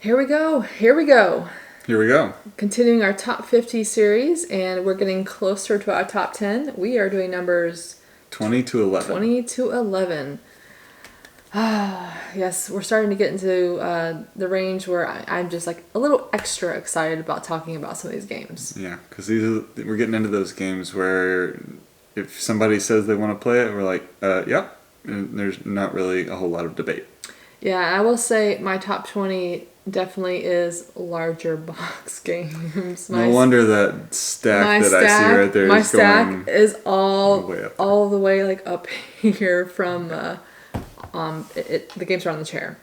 Here we go. Here we go. Here we go. Continuing our top 50 series, and we're getting closer to our top 10. We are doing numbers 20 to 11. 20 to 11. Yes, we're starting to get into the range where I'm just like a little extra excited about talking about some of these games. Yeah, because we're getting into those games where if somebody says they want to play it, we're like, yep. And there's not really a whole lot of debate. Yeah, I will say my top 20 definitely is larger box games. No wonder that stack I see right there is going is all the way like up here from the games are on the chair.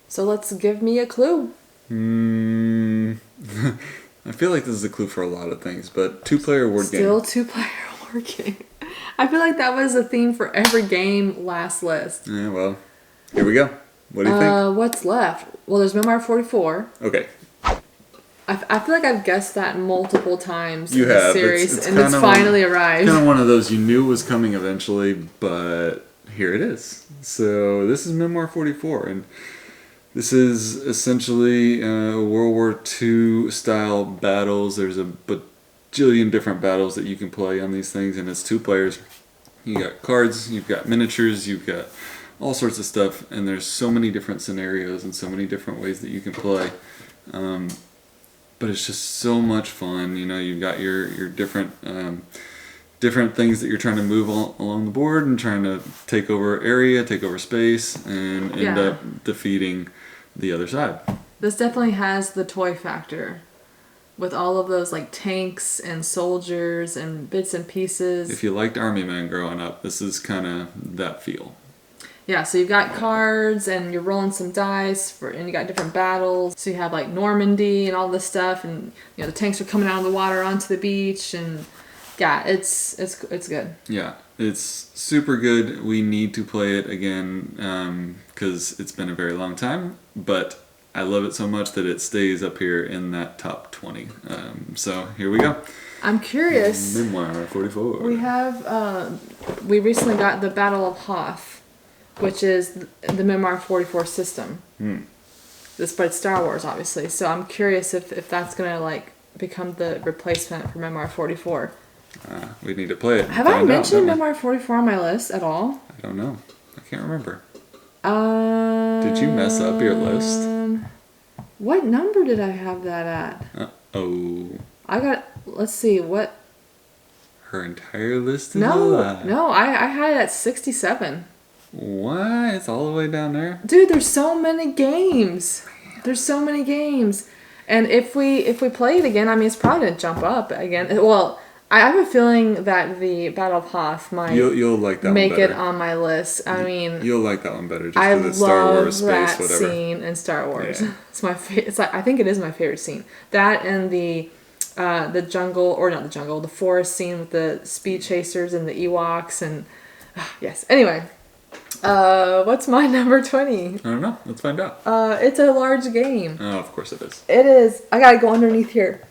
So let's give me a clue. I feel like this is a clue for a lot of things, but two-player word game. Still two-player word game. I feel like that was a theme for every game last list. Yeah, well, here we go. What do you think? What's left? Well, there's Memoir 44. Okay. I feel like I've guessed that multiple times in the series, and it's finally arrived. It's kind of one of those you knew was coming eventually, but here it is. So this is Memoir 44, and this is essentially World War II style battles. There's a bajillion different battles that you can play on these things, and it's two players. You got cards, you've got miniatures, you've got all sorts of stuff, and there's so many different scenarios and so many different ways that you can play. But it's just so much fun. You know, you've got your different things that you're trying to move along the board and trying to take over area, take over space, and end up defeating the other side. This definitely has the toy factor with all of those like tanks and soldiers and bits and pieces. If you liked Army Men growing up, this is kind of that feel. Yeah, so you've got cards and you're rolling some dice and you got different battles. So you have like Normandy and all this stuff, and you know the tanks are coming out of the water onto the beach, and yeah, it's good. Yeah, it's super good. We need to play it again because it's been a very long time, but I love it so much that it stays up here in that top 20. So here we go. I'm curious. Memoir 44. We recently got the Battle of Hoth, which is the Memoir 44 system. But it's Star Wars, obviously. So I'm curious if that's gonna like become the replacement for Memoir 44. We need to play it. Have I mentioned Memoir 44 on my list at all? I don't know. I can't remember. Did you mess up your list? What number did I have that at? Let's see, what? Her entire list is a lie. No, I had it at 67. What? It's all the way down there? Dude, there's so many games. And if we play it again, I mean, it's probably going to jump up again. Well, I have a feeling that the Battle of Hoth might you'll like that make one better. It on my list. I mean, you'll like that one better just because it's Star Wars, space, whatever. I love that scene in Star Wars. Yeah. It's my it's like I think it is my favorite scene. That and the jungle, or not the jungle, the forest scene with the speed chasers and the Ewoks and yes. Anyway, what's my number 20? I don't know. Let's find out. It's a large game. Oh, of course it is. It is. I gotta go underneath here.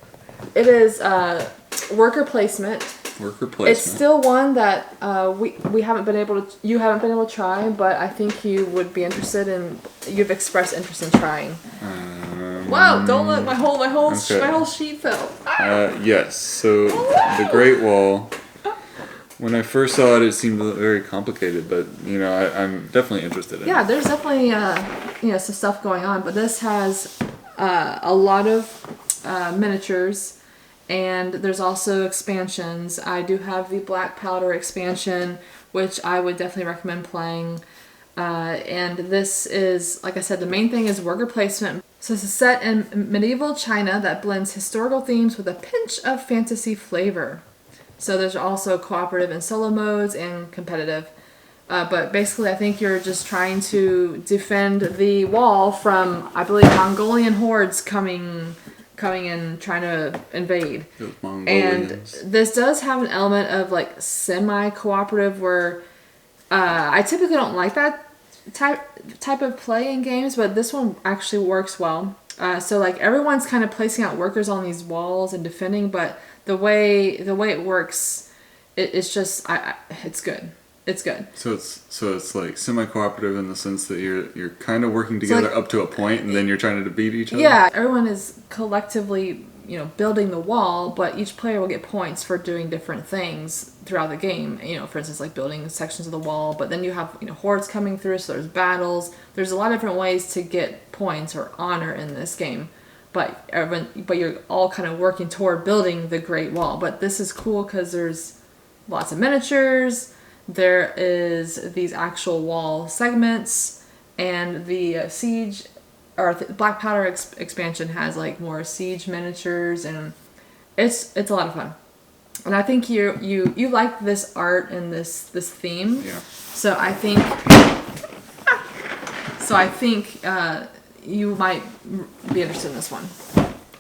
It is worker placement. It's still one that we haven't been able to. You haven't been able to try, but I think you would be interested in. You've expressed interest in trying. Wow! Don't let my whole sheet fell. Yes. So the Great Wall. When I first saw it, it seemed very complicated, but you know, I'm definitely interested in it. Yeah, there's definitely some stuff going on, but this has a lot of miniatures, and there's also expansions. I do have the Black Powder expansion, which I would definitely recommend playing. And this is, like I said, the main thing is worker placement. So it's a set in medieval China that blends historical themes with a pinch of fantasy flavor. So there's also cooperative and solo modes and competitive. But basically, I think you're just trying to defend the wall from, I believe, Mongolian hordes coming and trying to invade. Those Mongolians. And this does have an element of like semi-cooperative where I typically don't like that type of play in games, but this one actually works well. So like everyone's kind of placing out workers on these walls and defending, but the way it works, it's just it's good. It's good. So it's like semi-cooperative in the sense that you're kind of working together like- up to a point, and then you're trying to beat each other. Yeah, everyone is collectively, building the wall, but each player will get points for doing different things throughout the game. For instance, like building sections of the wall, but then you have, hordes coming through, so there's battles. There's a lot of different ways to get points or honor in this game. But you're all kind of working toward building the Great Wall. But this is cool because there's lots of miniatures. There is these actual wall segments, and the siege or Black Powder expansion has like more siege miniatures, and it's a lot of fun. And I think you like this art and this theme. Yeah. So I think you might be interested in this one.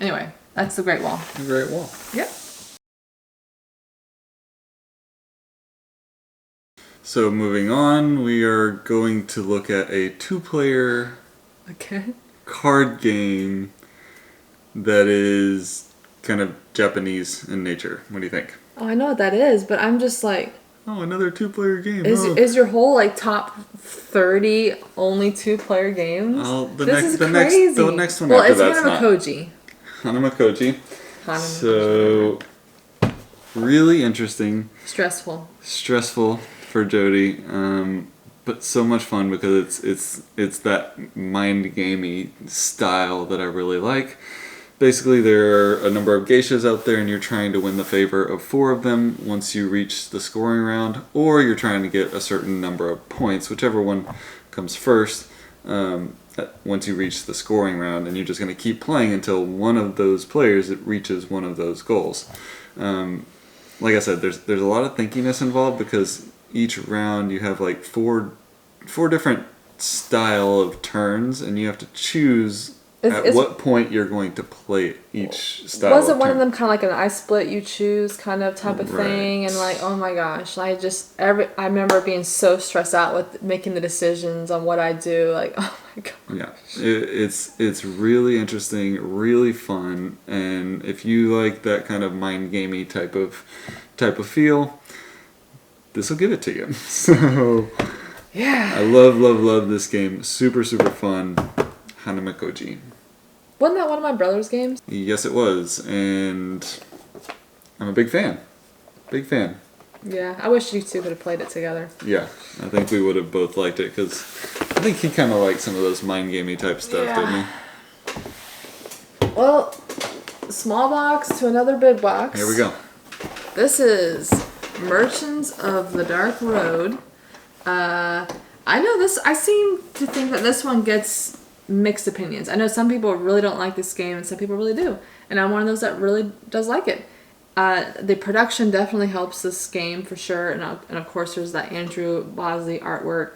Anyway, that's the Great Wall. The Great Wall. Yep. So moving on, we are going to look at a 2-player Okay. card game that is kind of Japanese in nature. What do you think? Oh, I know what that is, but I'm just like, Oh, another 2-player game. is your whole like top 30 only 2-player games? Oh, This is crazy. the next one well, after it's that's not. Hanamakoji. Hanamakoji. Hanamakoji. So, really interesting, Stressful. stressful for Jody, but so much fun because it's that mind gamey style that I really like. Basically, there are a number of geishas out there, and you're trying to win the favor of 4 of them once you reach the scoring round, or you're trying to get a certain number of points, whichever one comes first. Once you reach the scoring round, and you're just going to keep playing until one of those players reaches one of those goals. Like I said, there's a lot of thinkiness involved because each round you have like four different style of turns, and you have to choose at what point you're going to play each style. Wasn't of one turn. of them kind of like an I split you choose kind of type of thing? Right. And like, oh my gosh, I remember being so stressed out with making the decisions on what I do. Like, oh my gosh. Yeah, it's really interesting, really fun, and if you like that kind of mind gamey type of feel, this will give it to you. So Yeah. I love this game. Super fun. Hanamakoji. Wasn't that one of my brother's games? Yes, it was, and I'm a big fan. Big fan. Yeah, I wish you two could have played it together. Yeah, I think we would have both liked it because I think he kind of liked some of those mind gamey type stuff, Yeah. didn't he? Well, small box to another big box. Here we go. This is Merchants of the Dark Road. I know this. I seem to think that this one gets mixed opinions. I know some people really don't like this game, and some people really do. And I'm one of those that really does like it. The production definitely helps this game for sure, and of course there's that Andrew Bosley artwork.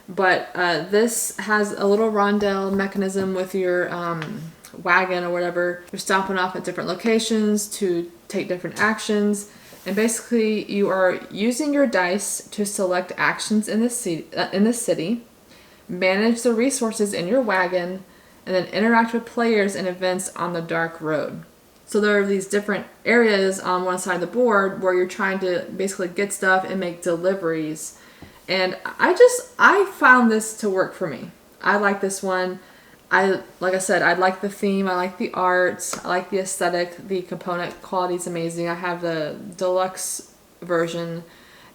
But this has a little rondel mechanism with your wagon or whatever. You're stopping off at different locations to take different actions. And basically, you are using your dice to select actions in the city, manage the resources in your wagon, and then interact with players and events on the dark road. So there are these different areas on one side of the board where you're trying to basically get stuff and make deliveries. And I found this to work for me. I like this one. Like I said, I like the theme, I like the art, I like the aesthetic, the component quality is amazing. I have the deluxe version,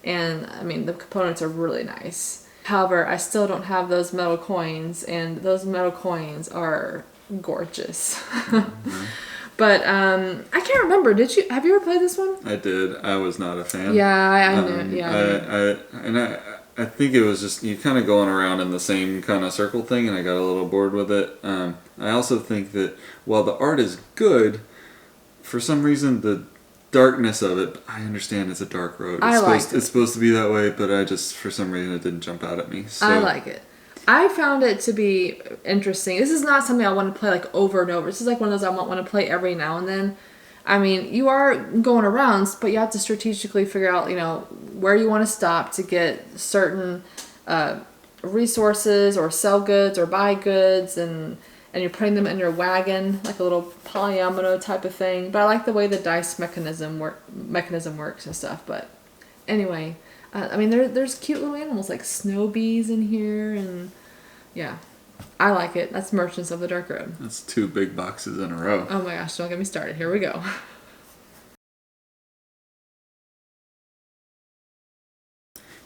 and I mean the components are really nice. However, I still don't have those metal coins, and those metal coins are gorgeous. Mm-hmm. But I can't remember. Have you ever played this one? I did. I was not a fan. Yeah, I knew. Yeah, I think it was just you kind of going around in the same kind of circle thing, and I got a little bored with it. I also think that while the art is good, for some reason the darkness of it, I understand it's a dark road. It's supposed to be that way, but for some reason it didn't jump out at me. So. I like it. I found it to be interesting. This is not something I want to play like over and over. This is like one of those I want to play every now and then. I mean, you are going around, but you have to strategically figure out, where you want to stop to get certain resources or sell goods or buy goods, and you're putting them in your wagon, like a little polyomino type of thing. But I like the way the dice mechanism works and stuff. But anyway, I mean, there's cute little animals like snow bees in here, and yeah, I like it. That's Merchants of the Dark Road. That's 2 big boxes in a row. Oh my gosh, don't get me started. Here we go.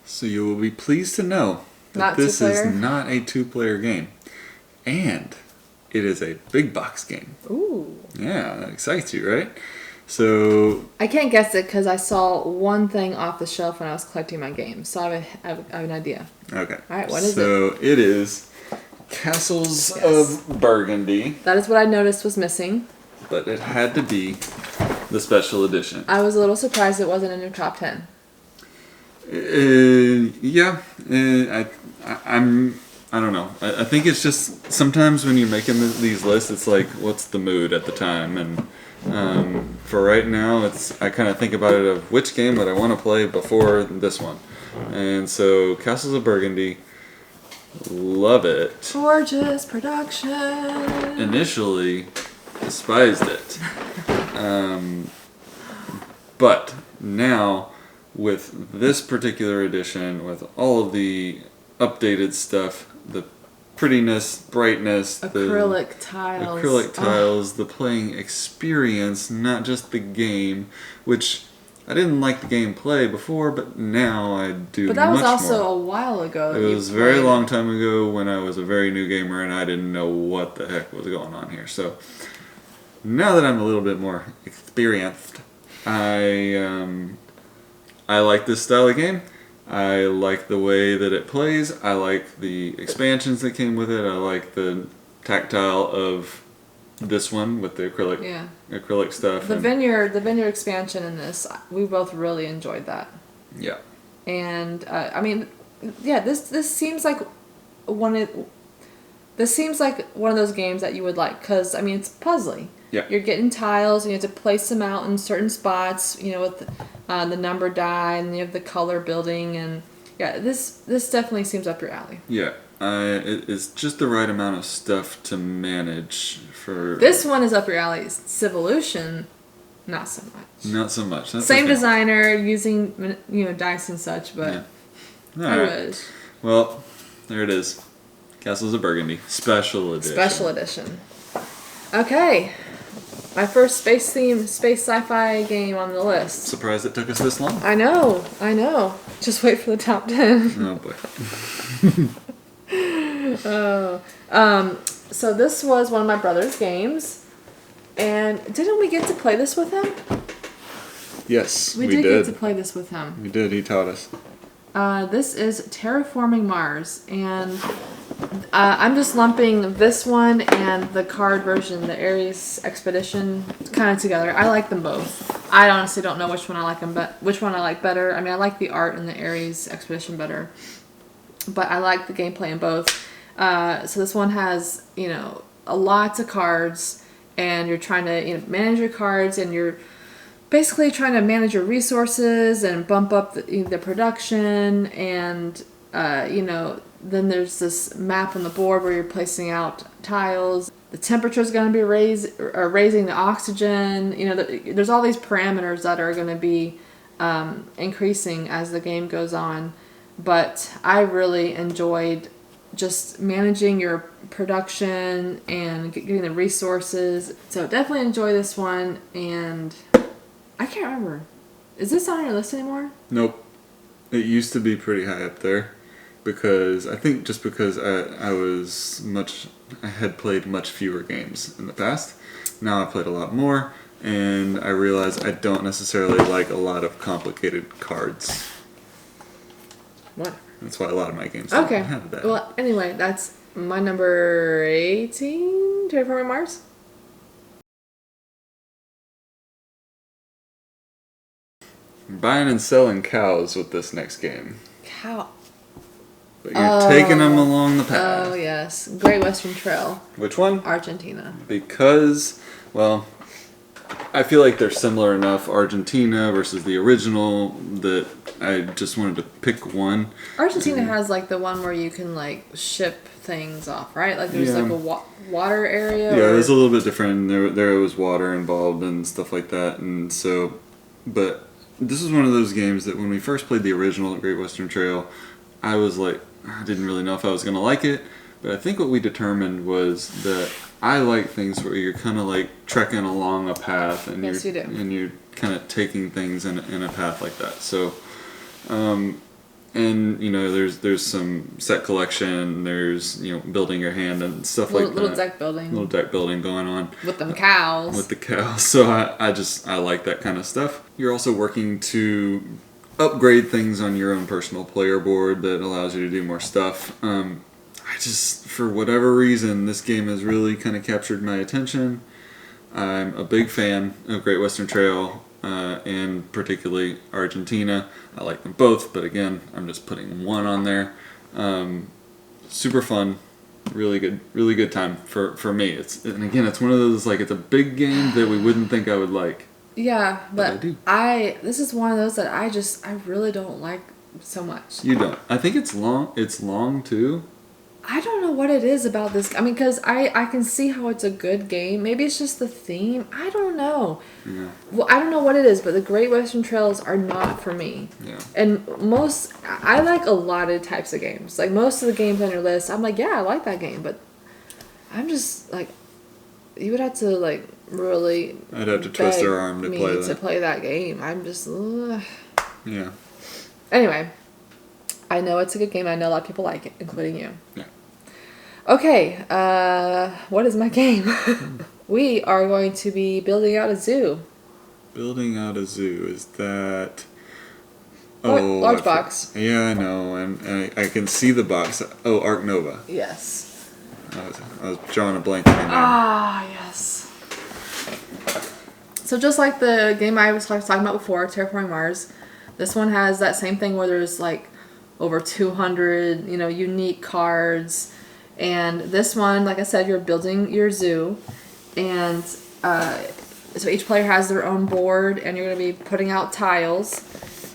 So you will be pleased to know that Not this is two-player? not a 2-player game. And it is a big box game. Ooh. Yeah, that excites you, right? So I can't guess it because I saw one thing off the shelf when I was collecting my games, so I have an idea. okay. All right, what is it? So it is Castles Yes. of Burgundy, That is what I noticed was missing. but it had to be the special edition. I was a little surprised it wasn't in your top 10. Yeah, I don't know. I think it's just sometimes when you're making these lists, it's like, what's the mood at the time? And for right now, I kind of think about it of which game would I want to play before this one. And so Castles of Burgundy, love it. Gorgeous production. Initially, despised it. But now, with this particular edition, with all of the updated stuff, the prettiness, brightness, Acrylic tiles. acrylic Oh, tiles, the playing experience, not just the game, which I didn't like the gameplay before, but now I do but that was much also more. a while ago. It that you was a very played. long time ago when I was a very new gamer and I didn't know what the heck was going on here. So now that I'm a little bit more experienced, I like this style of game. I like the way that it plays. I like the expansions that came with it. I like the tactile of this one with the acrylic Yeah. acrylic stuff. The and- vineyard expansion in this, we both really enjoyed that. yeah. And I mean, yeah, this seems like one of this seems like one of those games that you would like because I mean it's puzzly. Yeah. You're getting tiles and you have to place them out in certain spots. You know, with the number die and you have the color building and yeah, this definitely seems up your alley. Yeah. It's just the right amount of stuff to manage for. This one is up your alley. Civolution, not so much. Not so much. That's Same okay. designer using dice and such, but Yeah. I Alright. wish. Well, there it is. Castles of Burgundy. Special edition. Special edition. Okay. My first space sci-fi game on the list. Surprised it took us this long? I know. Just wait for the top 10. Oh boy. So this was one of my brother's games. And didn't we get to play this with him? Yes, We did get to play this with him. We did. He taught us. This is Terraforming Mars, and I'm just lumping this one and the card version, the Ares Expedition, kind of together. I like them both. I honestly don't know which one I like better. I mean, I like the art in the Ares Expedition better, but I like the gameplay in both. So this one has lots of cards, and you're trying to manage your cards, and you're basically trying to manage your resources and bump up the production and then there's this map on the board where you're placing out tiles. The temperature is going to be raising the oxygen. There's all these parameters that are going to be increasing as the game goes on, but I really enjoyed just managing your production and getting the resources. So definitely enjoy this one. And I can't remember. Is this on your list anymore? Nope. It used to be pretty high up there because I think just because I had played much fewer games in the past. Now I've played a lot more, and I realize I don't necessarily like a lot of complicated cards. What? That's why a lot of my games don't Okay. have that. Well, anyway, that's my number 18, Terraforming Mars. You're buying and selling cows with this next game, Cow. but you're taking them along the path. Oh, yes. Great Western Trail, Which one? Argentina. Because, well, I feel like they're similar enough, Argentina versus the original, that I just wanted to pick one. Argentina has like the one where you can like ship things off, right? Like there's Yeah. like a water area. Yeah, or- it was a little bit different. There was water involved and stuff like that, and so, but this is one of those games that when we first played the original Great Western Trail, I was like, I didn't really know if I was going to like it, but I think what we determined was that I like things where you're kind of like trekking along a path and Yes, you do. and you're kind of taking things in a path like that. So, and you know, there's some set collection, there's building your hand and stuff like that. Little deck building. Little deck building going on With them cows. with the cows. So I like that kind of stuff. You're also working to upgrade things on your own personal player board that allows you to do more stuff. I just, for whatever reason, this game has really kind of captured my attention. I'm a big fan of Great Western Trail and particularly Argentina. I like them both, but again, I'm just putting one on there. Super fun, really good time for me. And again, it's one of those, like, it's a big game that we wouldn't think I would like. Yeah, But I but do. this is one of those that I really don't like so much. You don't. I think it's long. It's long too. I don't know what it is about this. I mean, because I can see how it's a good game. Maybe it's just the theme. I don't know. Yeah. Well, I don't know what it is, but the Great Western Trails are not for me. Yeah. And I like a lot of types of games. Like, most of the games on your list, I'm like, yeah, I like that game. But I'm just, like, you would have to, like, really I'd have to twist beg their arm to me play to that. play that game. I'm just, ugh. Yeah. Anyway, I know it's a good game. I know a lot of people like it, including you. Yeah. Okay, what is my game? We are going to be building out a zoo. Building out a zoo, is that... Large I for- box. Yeah, I know, and I can see the box. Oh, Ark Nova. Yes. I was drawing a blank on the name. Ah, yes. So just like the game I was talking about before, Terraforming Mars, this one has that same thing where there's like over 200, unique cards. And this one, like I said, you're building your zoo, and so each player has their own board, and you're going to be putting out tiles,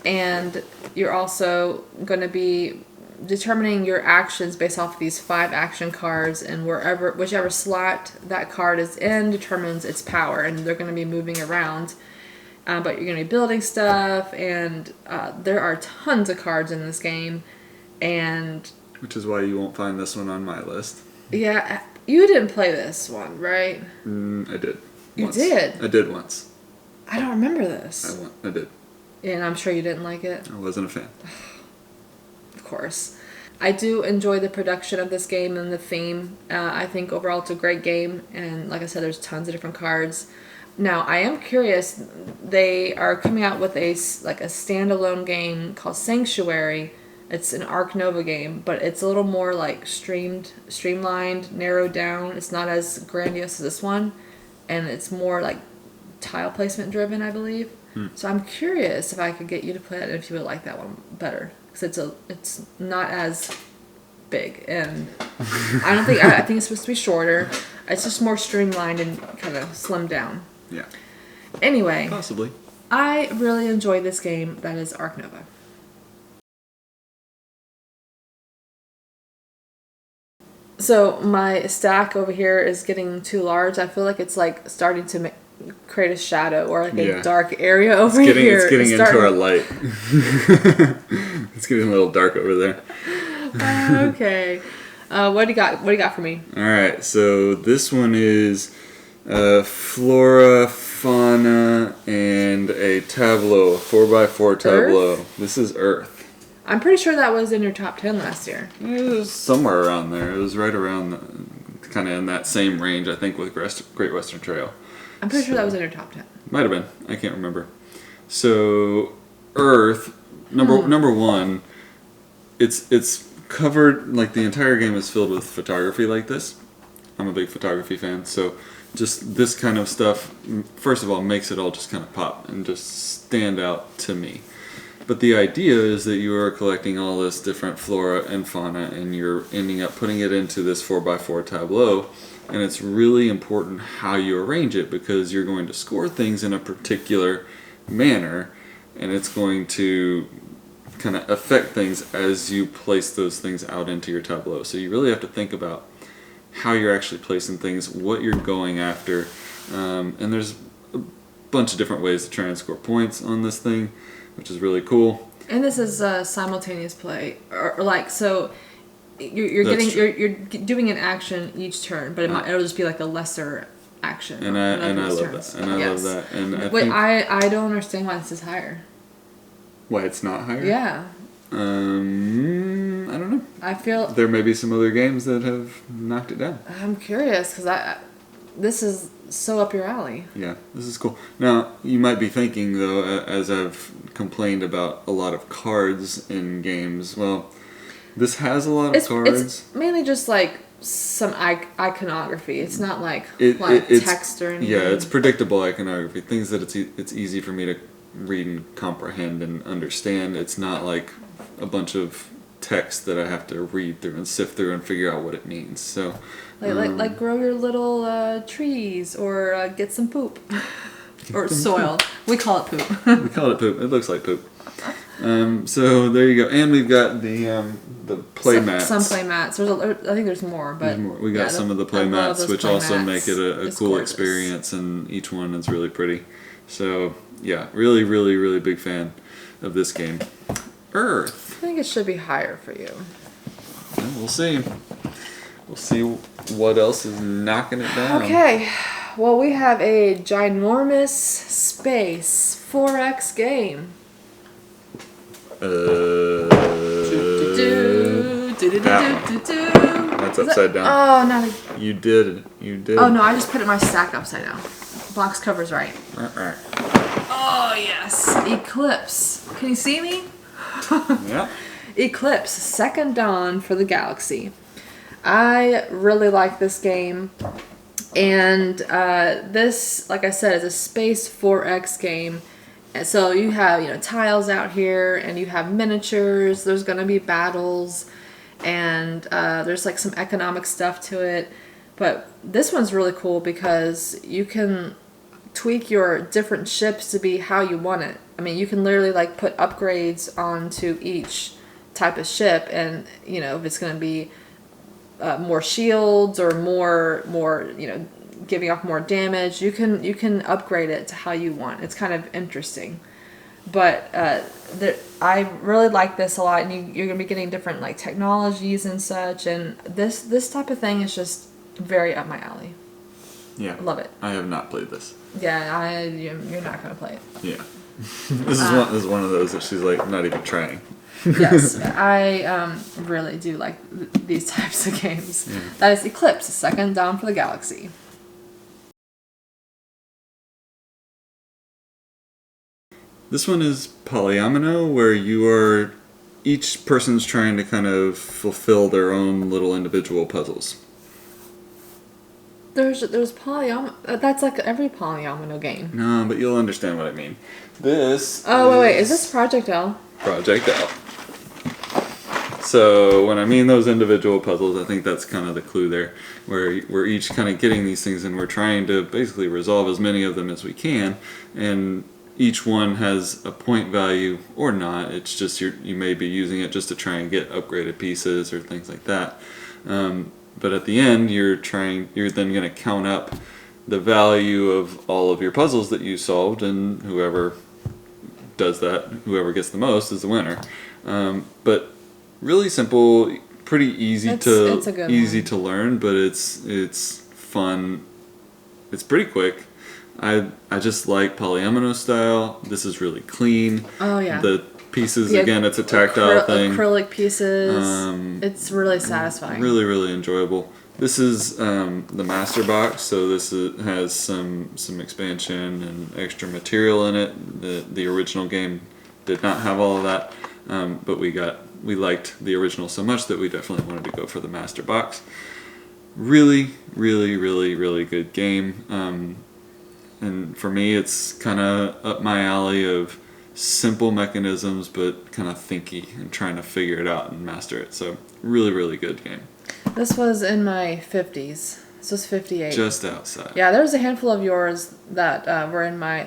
and you're also going to be determining your actions based off of these 5 action cards, and whichever slot that card is in determines its power, and they're going to be moving around. But you're going to be building stuff, and there are tons of cards in this game, and Which is why you won't find this one on my list. yeah, you didn't play this one, right? I did. You Once. did? I did once. I don't remember this. I did. And I'm sure you didn't like it, I wasn't a fan. of course. I do enjoy the production of this game and the theme. I think overall it's a great game, and like I said, there's tons of different cards. Now, I am curious, they are coming out with a standalone game called Sanctuary. It's an Ark Nova game, but it's a little more like streamlined, narrowed down. It's not as grandiose as this one, and it's more like tile placement driven, I believe. So I'm curious if I could get you to play it and if you would like that one better, because it's not as big, and I think it's supposed to be shorter. It's just more streamlined and kind of slimmed down. Yeah. Anyway, Possibly. I really enjoyed this game. That is Ark Nova. So my stack over here is getting too large. I feel like it's like starting to create a shadow or like a dark area over here. It's getting into our light. It's getting a little dark over there. Okay. What do you got? What do you got for me? All right. So this one is flora, fauna, and a tableau, a 4x4 tableau. Earth? This is Earth. I'm pretty sure that was in your top 10 last year. It was somewhere around there. It was right around, kind of in that same range, I think, with Great Western Trail. I'm pretty sure that was in your top 10. Might have been. I can't remember. So, Earth, number one, it's covered, like, the entire game is filled with photography like this. I'm a big photography fan, so just this kind of stuff, first of all, makes it all just kind of pop and just stand out to me. But the idea is that you are collecting all this different flora and fauna, and you're ending up putting it into this 4x4 tableau. And it's really important how you arrange it, because you're going to score things in a particular manner, and it's going to kind of affect things as you place those things out into your tableau. So you really have to think about how you're actually placing things, what you're going after, and there's bunch of different ways to try and score points on this thing, which is really cool. And this is simultaneous play, or like so. You're That's getting true. you're doing an action each turn, but it'll just be like a lesser action. And I love that. And I love that. And I Wait, think I don't understand why this is higher. why it's not higher. Yeah, I don't know. I feel There may be some other games that have knocked it down. I'm curious because this is so up your alley. Yeah, this is cool. Now, you might be thinking, though, as I've complained about a lot of cards in games, well, this has a lot of cards. It's mainly just like some iconography. It's not like It's text or anything. Yeah, it's predictable iconography. Things that it's easy for me to read and comprehend and understand. It's not like a bunch of text that I have to read through and sift through and figure out what it means. So, like grow your little trees or get some poop or soil. We call it poop. we call it poop. It looks like poop. So there you go, and we've got the play mats. Some play mats. I think there's more, but There's more. We got some of the play mats, which also make it a cool experience, and each one is really pretty. So yeah, really, really, really big fan of this game. Earth. I think it should be higher for you. Yeah, we'll see. We'll see what else is knocking it down. Okay. Well, we have a ginormous space 4X game. That's upside down. Oh, not a... You did it. You did. Oh, no, I just put my stack upside down. Box cover's right. Right. Oh, yes. Eclipse. Can you see me? Yeah. Eclipse, Second Dawn for the Galaxy. I really like this game. And this, like I said, is a space 4X game. And so you have, tiles out here, and you have miniatures. There's going to be battles, and there's like some economic stuff to it. But this one's really cool because you can tweak your different ships to be how you want it. I mean, you can literally like put upgrades onto each type of ship, and if it's going to be more shields or more giving off more damage, you can upgrade it to how you want. It's kind of interesting, but I really like this a lot, and you're gonna be getting different like technologies and such, and this type of thing is just very up my alley. Yeah, Love it. I have not played this. Yeah, you're not gonna play it. Yeah, this is one of those that she's like not even trying. Yes, I really do like these types of games. Yeah. That is Eclipse, Second Dawn for the Galaxy. This one is polyomino, where each person's trying to kind of fulfill their own little individual puzzles. There's polyomino. That's like every polyomino game. No, but you'll understand what I mean. This. Oh wait, is this Project L? Project L. So when I mean those individual puzzles, I think that's kind of the clue there, where we're each kind of getting these things and we're trying to basically resolve as many of them as we can, and each one has a point value or not. It's just you may be using it just to try and get upgraded pieces or things like that. But at the end, you're then going to count up the value of all of your puzzles that you solved, and whoever does that, whoever gets the most, is the winner. But really simple, pretty easy to learn, but it's fun. It's pretty quick. I just like polyomino style. This is really clean. Oh yeah. The pieces, again, it's a tactile thing. Acrylic pieces. It's really satisfying. Really, really enjoyable. This is the master box, so this has some expansion and extra material in it. The original game did not have all of that, but we liked the original so much that we definitely wanted to go for the master box. Really, really, really, really good game. And for me, it's kind of up my alley of simple mechanisms, but kind of thinky and trying to figure it out and master it. So really, really good game. This was in my 50s. This was 58. Just outside. Yeah, there was a handful of yours that were in my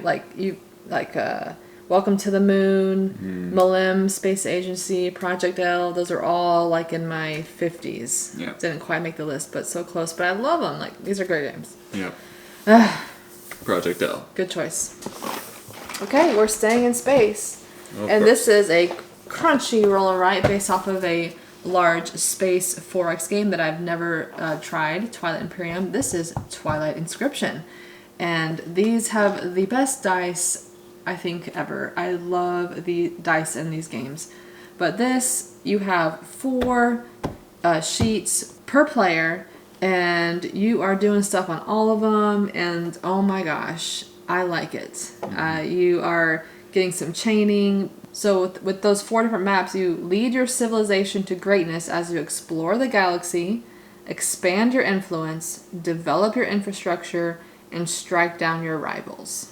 Welcome to the Moon, Milim Space Agency, Project L. Those are all like in my 50s. Yeah. Didn't quite make the list, but so close. But I love them. Like, these are great games. Yeah. Project L. Good choice. Okay, we're staying in space. Of And course. this is a crunchy roll and write based off of a large space 4X game that I've never tried, Twilight Imperium. This is Twilight Inscription. And these have the best dice, I think, ever. I love the dice in these games. But this, you have 4 sheets per player, and you are doing stuff on all of them, and oh my gosh, I like it. You are getting some chaining. So with those 4 different maps, you lead your civilization to greatness as you explore the galaxy, expand your influence, develop your infrastructure, and strike down your rivals.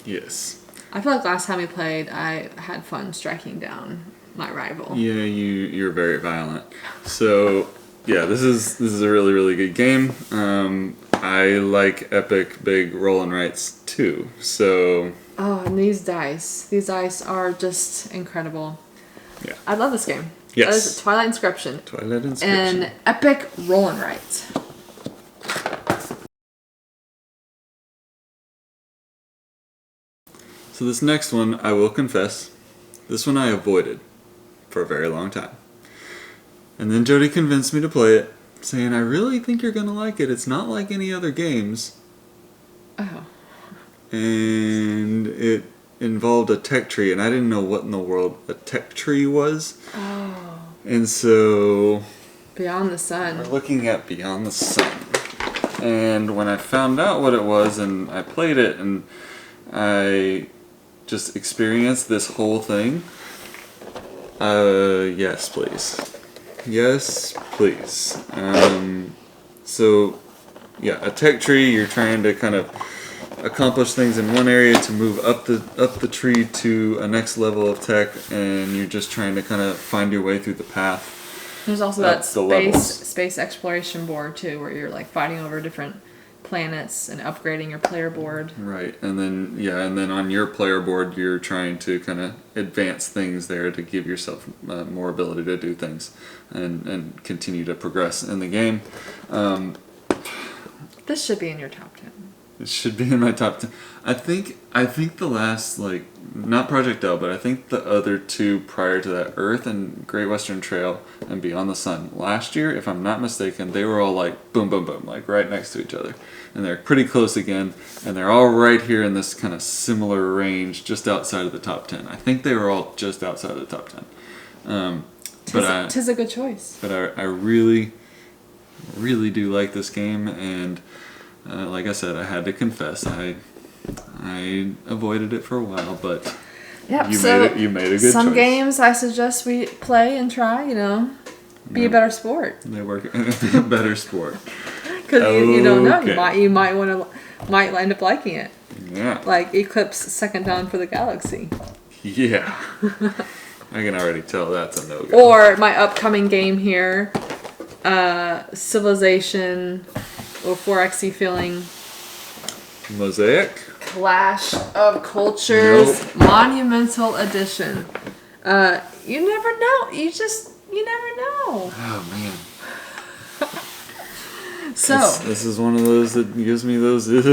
Yes. I feel like last time we played, I had fun striking down my rival. Yeah, you're very violent. So yeah, this is a really, really good game. I like epic big roll and writes too. So Oh, and these dice are just incredible. yeah. I love this game. Yes. That is Twilight Inscription. Twilight Inscription. An epic roll and write. So this next one, I will confess, this one I avoided for a very long time. And then Jody convinced me to play it, saying, I really think you're going to like it. It's not like any other games. Oh. And it involved a tech tree, and I didn't know what in the world a tech tree was. Oh. And so Beyond the we're Sun. looking at Beyond the Sun. And when I found out what it was and I played it and I just experienced this whole thing, yes, please. Yes, please. So, yeah, a tech tree, you're trying to kind of accomplish things in one area to move up the tree to a next level of tech, and you're just trying to kind of find your way through the path. There's also Up that the levels. space exploration board too, where you're like fighting over different planets and upgrading your player board. Right, and then on your player board, you're trying to kind of advance things there to give yourself more ability to do things and continue to progress in the game. This should be in your top 10. It should be in my top 10. I think the last, like, not Project L, but I think the other 2 prior to that, Earth and Great Western Trail and Beyond the Sun, last year, if I'm not mistaken, they were all like boom, boom, boom, like right next to each other. And they're pretty close again, and they're all right here in this kind of similar range, just outside of the top 10. I think they were all just outside of the top 10. Tis a good choice. But I really, really do like this game, and like I said, I had to confess, I avoided it for a while, but Yep, you made a good some choice. games I suggest we play and try, be a better sport. They work a better sport. Because you don't know, Okay. you might end up liking it. Yeah. Like Eclipse Second Dawn for the Galaxy. Yeah. I can already tell that's a no-go. Or my upcoming game here, Civilization, or 4XE feeling, Mosaic? Clash of Cultures, Nope. Monumental Edition. You never know. You never know. Oh, man. So This is one of those that gives me those this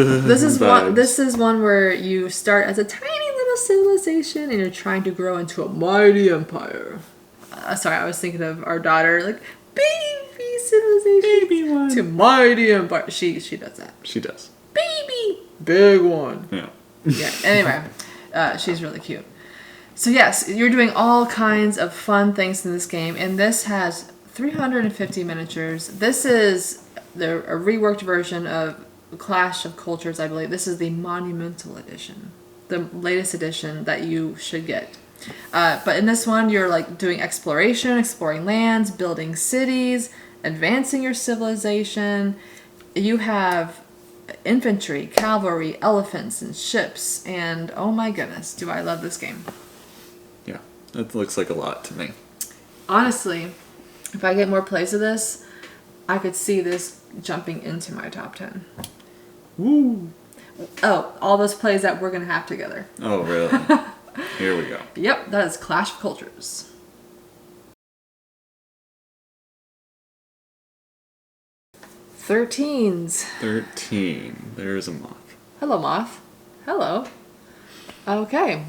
is vibes. this is one where you start as a tiny little civilization and you're trying to grow into a mighty empire. Sorry, I was thinking of our daughter, like baby civilization, Baby one. to mighty empire. She does that. She does. Baby, big one. Yeah. Yeah. Anyway, she's really cute. So yes, you're doing all kinds of fun things in this game, and this has 350 miniatures. This is a reworked version of Clash of Cultures, I believe. This is the Monumental Edition, the latest edition that you should get. But in this one, you're like doing exploration, exploring lands, building cities, advancing your civilization. You have infantry, cavalry, elephants, and ships, and oh my goodness, do I love this game. Yeah. It looks like a lot to me. Honestly, if I get more plays of this, I could see this jumping into my top 10. Woo! Oh, all those plays that we're going to have together. Oh, really? Here we go. Yep, that is Clash of Cultures. Thirteens. 13. There's a moth. Hello, moth. Hello. Okay.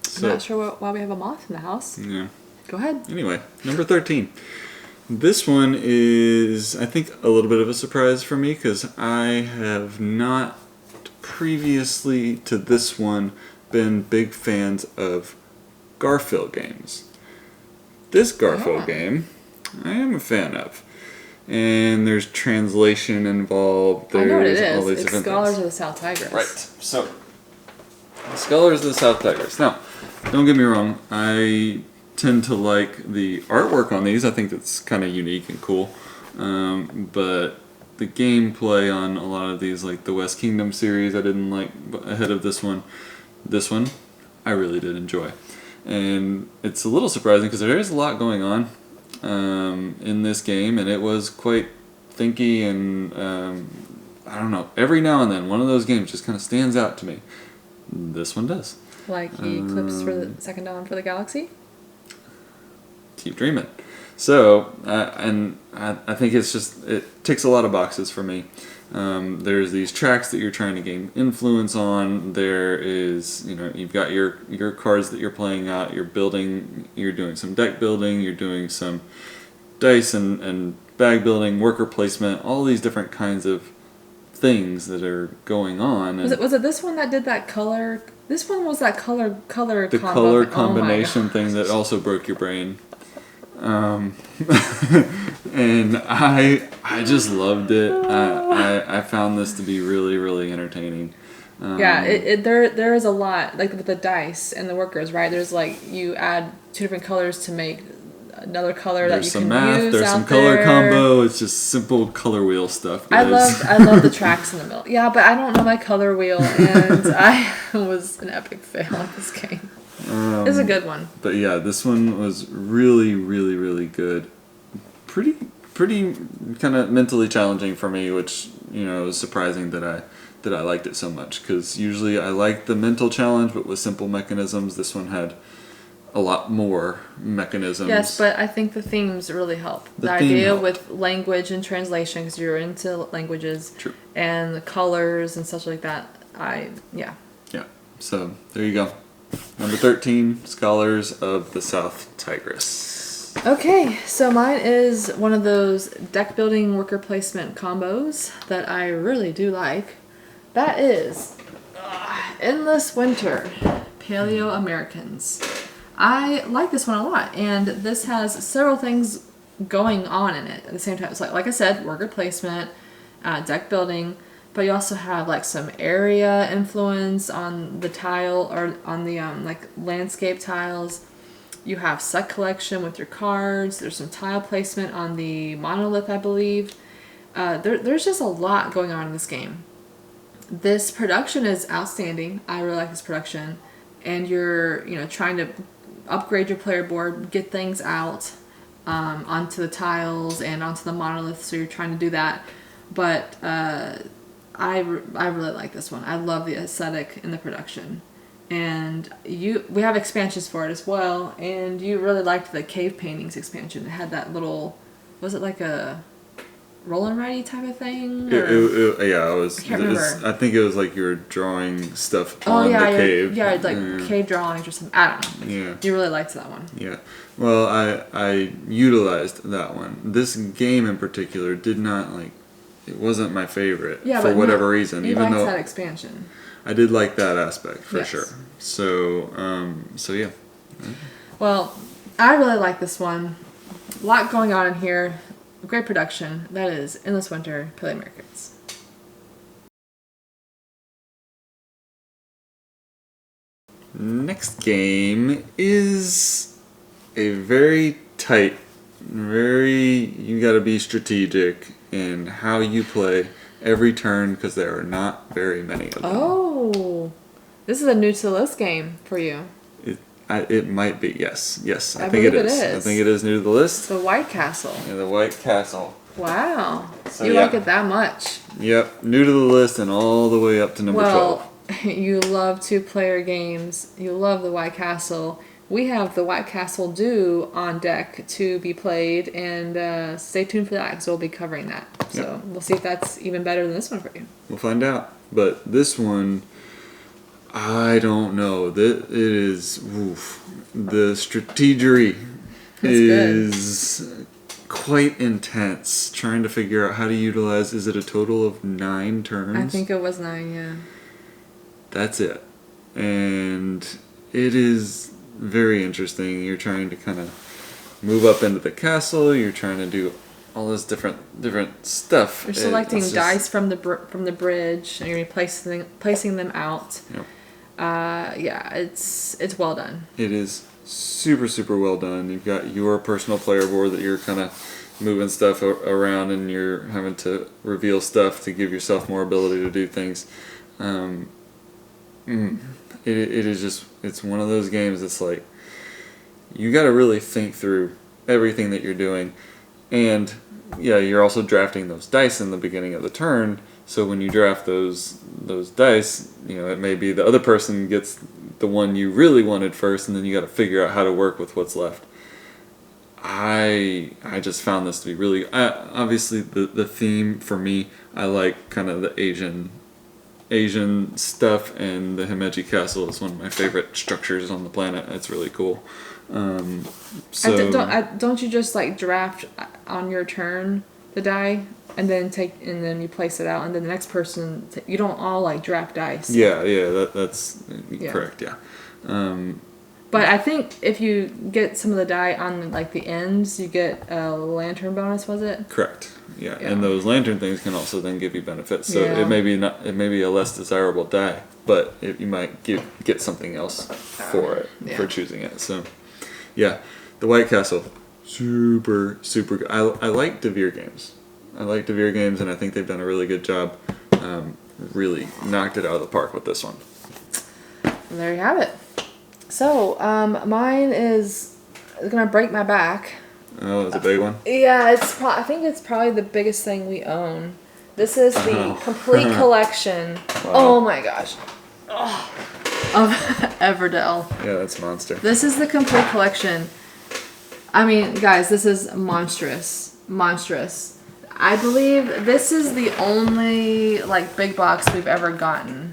So, I'm not sure why we have a moth in the house. yeah. Go ahead. Anyway, number 13. This one is, I think, a little bit of a surprise for me because I have not previously to this one been big fans of Garfield games. This Garfield game, I am a fan of. And there's translation involved. I know what it There's all is. these It's different Scholars things. of the South Tigris. Right. So, Scholars of the South Tigris. Now, don't get me wrong. I tend to like the artwork on these. I think it's kind of unique and cool. But the gameplay on a lot of these, like the West Kingdom series, I didn't like ahead of this one. This one, I really did enjoy. And it's a little surprising because there is a lot going on in this game, and it was quite thinky and I don't know. Every now and then, one of those games just kind of stands out to me. This one does. Like Eclipse for the Second Dawn for the Galaxy? Keep dreaming. So, I think it's just, it ticks a lot of boxes for me. There's these tracks that you're trying to gain influence on. There is, you've got your cards that you're playing out. You're building, you're doing some deck building. You're doing some dice and bag building, worker placement, all these different kinds of things that are going on. And Was it this one that did that color? This one was that color the combo color thing. combination Oh my thing that also broke your brain. And I just loved it. I found this to be really, really entertaining. Yeah, there is a lot, like with the dice and the workers, right? There's like, you add two different colors to make another color that you There's some can math, use there's out some color there. combo. It's just simple color wheel stuff, I guys. love the tracks in the middle. Yeah, but I don't know my color wheel, and I was an epic fail at this game. It's a good one. But yeah, this one was really, really, really good. Pretty kind of mentally challenging for me, which was surprising that I liked it so much. Because usually I like the mental challenge, but with simple mechanisms, this one had a lot more mechanisms. Yes, but I think the themes really help. The theme idea helped. with language and translation, because you're into languages, True. and the colors and such like that. Yeah. Yeah. So there you go. Number 13, Scholars of the South Tigris. Okay, so mine is one of those deck building worker placement combos that I really do like. That is Endless Winter, Paleo Americans. I like this one a lot, and this has several things going on in it at the same time. It's like I said, worker placement, deck building, but you also have like some area influence on the tile or on the like landscape tiles. You have set collection with your cards. There's some tile placement on the monolith, I believe. There's just a lot going on in this game. This production is outstanding. I really like this production. And you're, trying to upgrade your player board, get things out onto the tiles and onto the monolith. So you're trying to do that. But I really like this one. I love the aesthetic in the production. And we have expansions for it as well. And you really liked the cave paintings expansion. It had that little, was it like a roll and righty type of thing? Yeah, it was. I can't remember. I think it was like you were drawing stuff Oh on yeah, the cave. yeah, like cave drawings or something. I don't know. Yeah. You really liked that one. Yeah. Well, I utilized that one. This game in particular did not like. It wasn't my favorite for whatever reason. You even liked though that expansion. I did like that aspect for Yes. sure. So yeah. Well, I really like this one. A lot going on in here. Great production. That is Endless Winter, Paleo Americans. Next game is a very tight, you got to be strategic in how you play every turn because there are not very many of them. Oh, this is a new to the list game for you. It might be, yes. I think believe it it is. is. I think it is new to the list. The White Castle. Yeah, the White Castle. Wow. So, you yeah. like it that much. Yep, new to the list and all the way up to number 12. Well, you love 2-player games. You love the White Castle. we have the White Castle Dew on deck to be played, and stay tuned for that because we'll be covering that. So we'll see if that's even better than this one for you. We'll find out. But this one, I don't know. It is, oof, the strategery is quite intense. Trying to figure out how to utilize. Is it a total of 9 turns? I think it was 9. Yeah. That's it, and it is very interesting. You're trying to kind of move up into the castle. You're trying to do all this different stuff. You're selecting dice from the bridge, and you're placing them out. Yep. Yeah, it's well done. It is super well done. You've got your personal player board that you're kind of moving stuff around, and you're having to reveal stuff to give yourself more ability to do things. It is just, it's one of those games that's like, you got to really think through everything that you're doing. And yeah, you're also drafting those dice in the beginning of the turn. So when you draft those dice, it may be the other person gets the one you really wanted first, and then you got to figure out how to work with what's left. I just found this to be really, obviously the theme for me, I like kind of the Asian stuff, and the Himeji Castle is one of my favorite structures on the planet. It's really cool. Don't you just like draft on your turn the die, and then you place it out, and then the next person you don't all like draft dice. Yeah, that's correct. Yeah. But I think if you get some of the die on like the ends, you get a lantern bonus. Was it? Correct. Yeah, and those lantern things can also then give you benefits. So Yeah. it may be a less desirable die, but you might get something else for it for choosing it. So yeah, the White Castle, super good. I like Devere games. I like Devere games, and I think they've done a really good job. Really knocked it out of the park with this one. And there you have it. So mine is gonna break my back. Oh, it's a big one. Yeah, I think it's probably the biggest thing we own. This is the complete collection. Wow. Oh my gosh. Of Everdell. Yeah, that's a monster. This is the complete collection. I mean, guys, this is monstrous. I believe this is the only like big box we've ever gotten.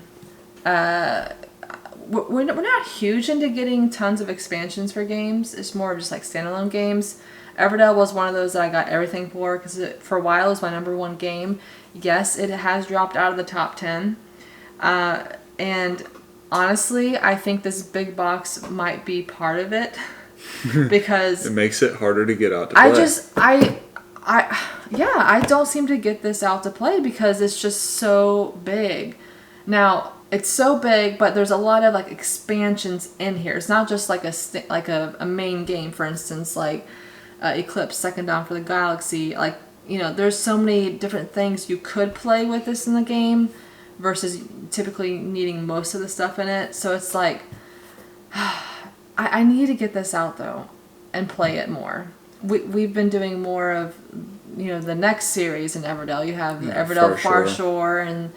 We're not huge into getting tons of expansions for games. It's more just like standalone games. Everdell was one of those that I got everything for because for a while it was my #1 game. Yes, it has dropped out of the top 10. And honestly, I think this big box might be part of it because it makes it harder to get out to play. I don't seem to get this out to play because it's just so big. Now, it's so big, but there's a lot of like expansions in here. It's not just like a main game, for instance, like Eclipse, Second Dawn for the Galaxy. Like, there's so many different things you could play with this in the game versus typically needing most of the stuff in it. So it's like, I need to get this out though and play it more. We've been doing more of, the next series in Everdell. You have Everdell Farshore, and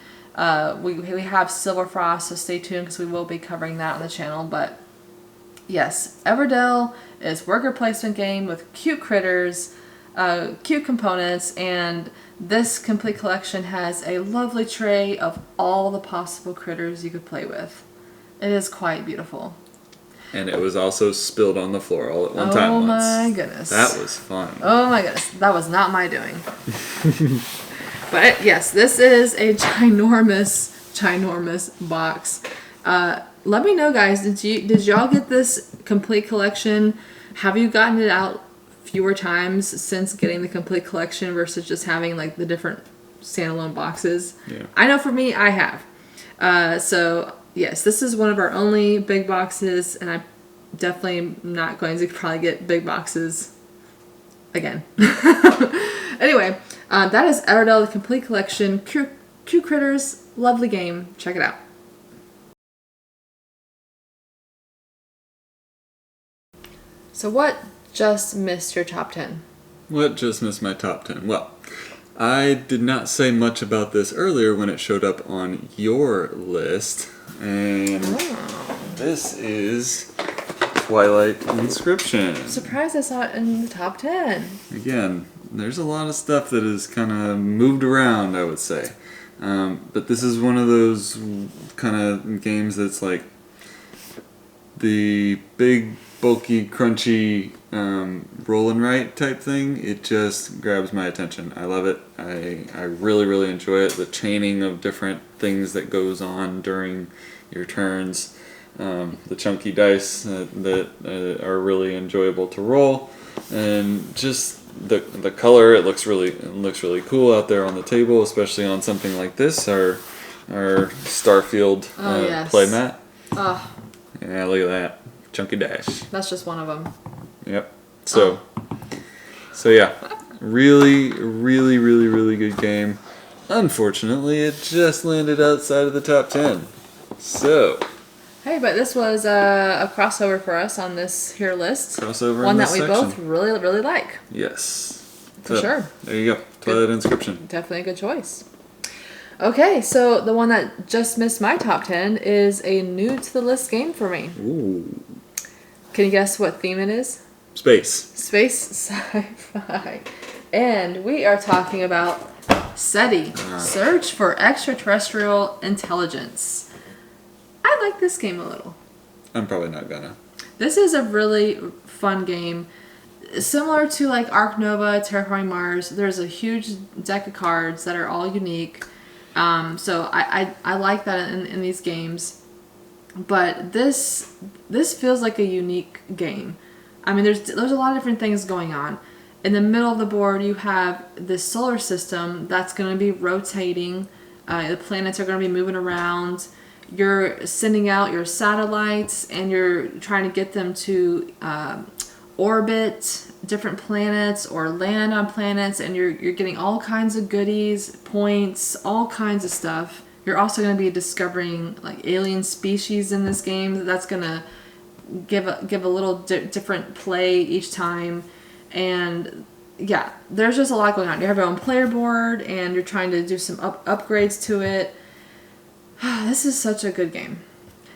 we have Silverfrost, so stay tuned because we will be covering that on the channel. But yes, Everdell is worker placement game with cute critters, cute components, and this complete collection has a lovely tray of all the possible critters you could play with. It is quite beautiful. And it was also spilled on the floor all at one time. Oh my goodness. That was fun. Oh my goodness. That was not my doing. But yes, this is a ginormous box. Let me know, guys, did y'all get this complete collection? Have you gotten it out fewer times since getting the complete collection versus just having like the different standalone boxes? Yeah. I know for me, I have. So yes, this is one of our only big boxes, and I'm definitely not going to probably get big boxes again. Anyway, that is Everdell, the complete collection. Cute critters, lovely game. Check it out. So what just missed your top 10? What just missed my top 10? Well, I did not say much about this earlier when it showed up on your list. And this is Twilight Inscription. Surprised I saw it in the top 10. Again, there's a lot of stuff that is kind of moved around, I would say. But this is one of those kind of games that's like the big, bulky, crunchy roll and write type thing. It just grabs my attention. I love it. I really, really enjoy it. The chaining of different things that goes on during your turns. The chunky dice that are really enjoyable to roll, and just the color. It looks really cool out there on the table, especially on something like this, our Starfield Yes. playmat. Oh, Yeah, look at that chunky dash. that's just one of them. Yep. So yeah, really, really, really, really good game. Unfortunately, it just landed outside of the top 10. So. Hey, but this was a crossover for us on this here list. Crossover One in that this we section. both really, really like. Yes. For sure. There you go. Twilight Inscription. Definitely a good choice. Okay, so the one that just missed my top 10 is a new to the list game for me. Ooh. Can you guess what theme it is? Space. Space sci-fi. And we are talking about SETI, Search for Extraterrestrial Intelligence. I like this game a little. I'm probably not gonna. This is a really fun game. Similar to like Ark Nova, Terraforming Mars, there's a huge deck of cards that are all unique. So I like that in these games. But this feels like a unique game. I mean, there's a lot of different things going on. In the middle of the board, you have this solar system that's going to be rotating. The planets are going to be moving around. You're sending out your satellites, and you're trying to get them to orbit different planets or land on planets, and you're getting all kinds of goodies, points, all kinds of stuff. You're also going to be discovering like alien species in this game. That's going to give a little different play each time. And yeah, there's just a lot going on. You have your own player board, and you're trying to do some upgrades to it. This is such a good game.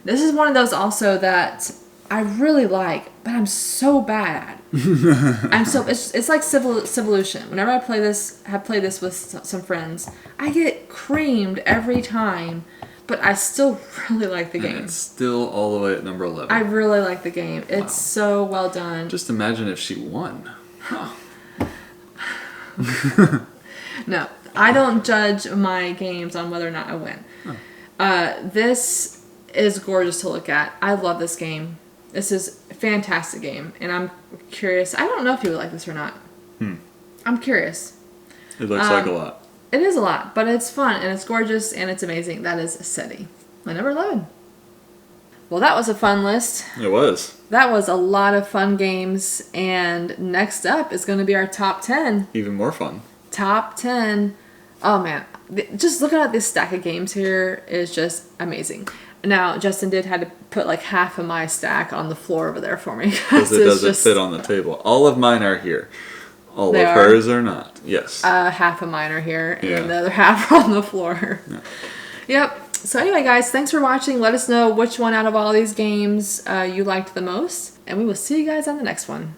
This is one of those also that I really like, but I'm so bad at. It's like Civolution. Whenever I have played this with some friends, I get creamed every time, but I still really like the game. And it's still all the way at number 11. I really like the game. It's so well done. Just imagine if she won. No, I don't judge my games on whether or not I win. This is gorgeous to look at. I love this game. This is a fantastic game, and I'm curious. I don't know if you would like this or not. I'm curious. It looks like a lot. It is a lot, but it's fun, and it's gorgeous, and it's amazing. That is SETI, my number 11. Well, that was a fun list. It was. That was a lot of fun games, and next up is going to be our top 10. Even more fun. Top 10. Oh, man. Just looking at this stack of games here is just amazing. Now, Justin had to put like half of my stack on the floor over there for me. Because it doesn't fit on the table. All of mine are here. All of hers are not. Yes. Half of mine are here, and the other half are on the floor. Yeah. Yep. So anyway, guys, thanks for watching. Let us know which one out of all these games you liked the most, and we will see you guys on the next one.